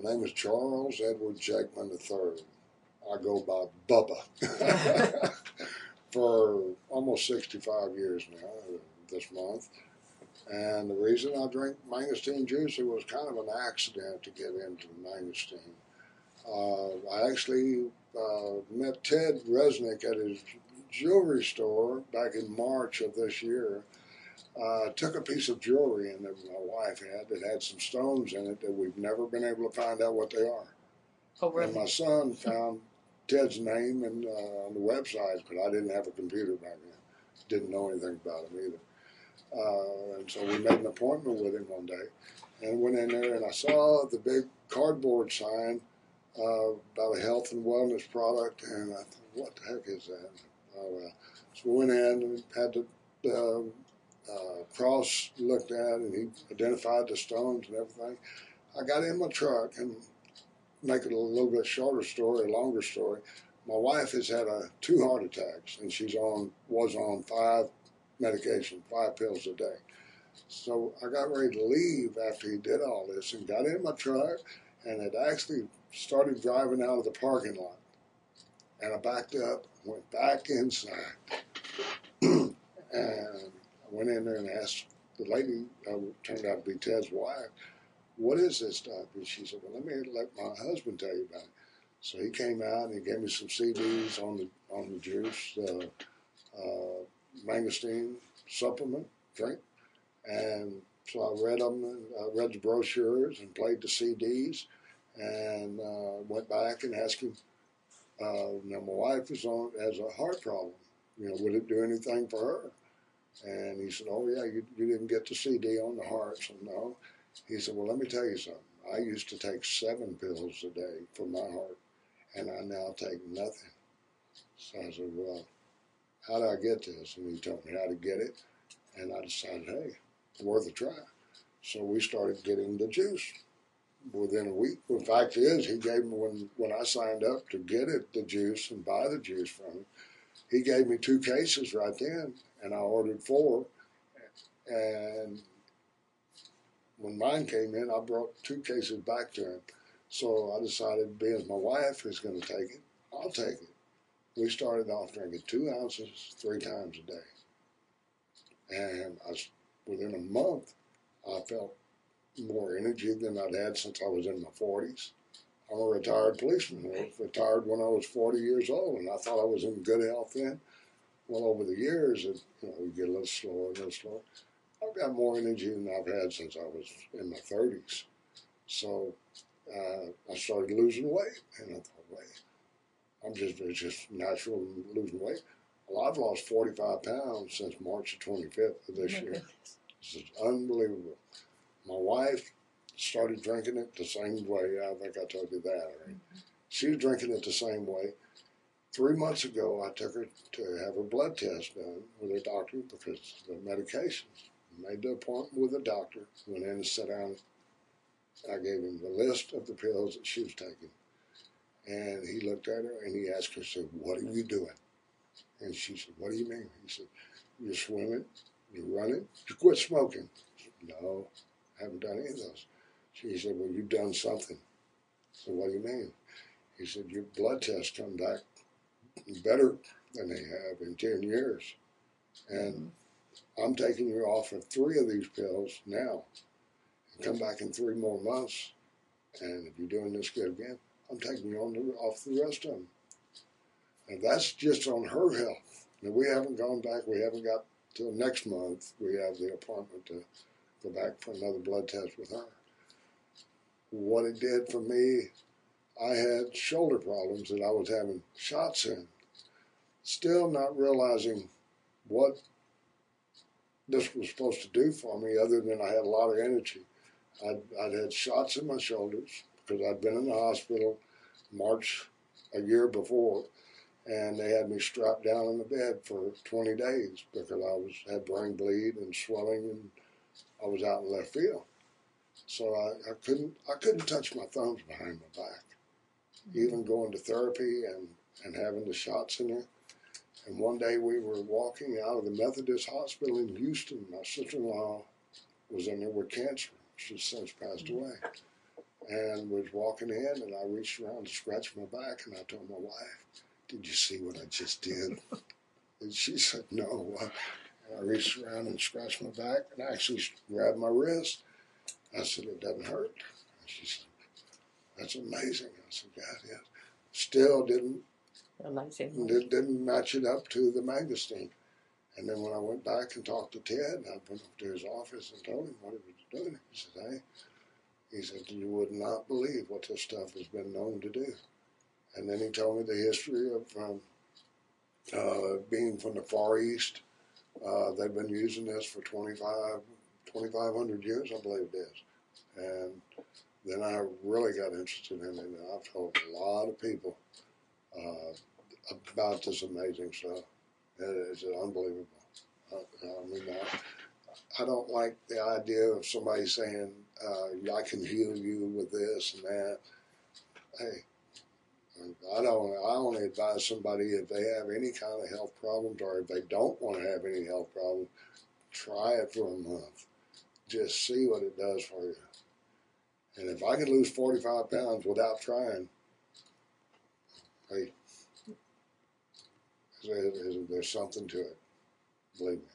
My name is Charles Edward Jakeman III. I go by Bubba for almost 65 years now this month. And the reason I drink Mangosteen juice, it was kind of an accident to get into Mangosteen. I actually met Ted Resnick at his jewelry store back in March of this year. Took a piece of jewelry in that my wife had that had some stones in it that we've never been able to find out what they are. Oh, really? And my son found Ted's name on the website, but I didn't have a computer back then. Didn't know anything about him either. And so we made an appointment with him one day and went in there, and I saw the big cardboard sign about a health and wellness product, and I thought, what the heck is that? Oh, well. So we went in and had the cross looked at, and he identified the stones and everything. I got in my truck, and make it a little bit shorter story, a longer story. My wife has had 2 heart attacks, and was on 5 pills a day. So I got ready to leave after he did all this, and got in my truck, and had actually started driving out of the parking lot. And I backed up, went back inside, and I went in there and asked the lady, turned out to be Ted's wife, what is this stuff? And she said, well, let my husband tell you about it. So he came out and he gave me some CDs on the juice, Mangosteen supplement drink. And so I read them, and I read the brochures and played the CDs, and went back and asked him, now my wife has a heart problem. Would it do anything for her? And he said, oh yeah, you didn't get the CD on the heart. So no. He said, well, let me tell you something. I used to take 7 pills a day for my heart, and I now take nothing. So I said, well, how do I get this? And he told me how to get it, and I decided, hey, worth a try. So we started getting the juice within a week. The fact is, he gave me, when I signed up to get the juice and buy the juice from him, he gave me 2 cases right then, and I ordered 4, and when mine came in, I brought 2 cases back to him. So I decided, being my wife is going to take it, I'll take it. We started off drinking 2 ounces 3 times a day. And within a month, I felt more energy than I'd had since I was in my 40s. I'm a retired policeman. I retired when I was 40 years old, and I thought I was in good health then. Well, over the years, you get a little slower, I've got more energy than I've had since I was in my 30s. So I started losing weight, and I thought, wait, it's just natural losing weight. Well, I've lost 45 pounds since March 25th of this year. This is unbelievable. My wife started drinking it the same way. I think I told you that already. Mm-hmm. She was drinking it the same way. 3 months ago, I took her to have her blood test done with her doctor because of the medications. Made the appointment with the doctor, went in and sat down. I gave him the list of the pills that she was taking. And he looked at her and he asked her, said, what are you doing? And she said, what do you mean? He said, you're swimming, you're running, you quit smoking. Said, no, I haven't done any of those. She said, well, you've done something. So what do you mean? He said, your blood tests come back better than they have in 10 years. And I'm taking you off of 3 of these pills now. Come back in 3 more months, and if you're doing this good again, I'm taking you off the rest of them. And that's just on her health. Now, we haven't gone back. We haven't got till next month. We have the appointment to go back for another blood test with her. What it did for me, I had shoulder problems that I was having shots in. Still not realizing what this was supposed to do for me, other than I had a lot of energy. I'd had shots in my shoulders because I'd been in the hospital March a year before, and they had me strapped down in the bed for 20 days because I had brain bleed and swelling, and I was out in left field. So I couldn't touch my thumbs behind my back. Even going to therapy and having the shots in there. And one day we were walking out of the Methodist Hospital in Houston. My sister-in-law was in there with cancer. She's since passed away. and was walking in, and I reached around to scratch my back, and I told my wife, "Did you see what I just did?" And she said, "No." And I reached around and scratched my back, and I actually grabbed my wrist. I said, "It doesn't hurt." And she said, "That's amazing." I said, "Yeah, it is." Still didn't match it up to the Mangosteen. And then when I went back and talked to Ted, I went up to his office and told him what he was doing. He said, "Hey," he said, "you would not believe what this stuff has been known to do." And then he told me the history of being from the Far East. They've been using this for 2,500 years, I believe it is. And then I really got interested in it, and I've told a lot of people about this amazing stuff. It's unbelievable. I don't like the idea of somebody saying, "I can heal you with this and that." Hey, I only advise somebody if they have any kind of health problems, or if they don't want to have any health problems, try it for a month. Just see what it does for you. And if I could lose 45 pounds without trying, hey, there's something to it. Believe me.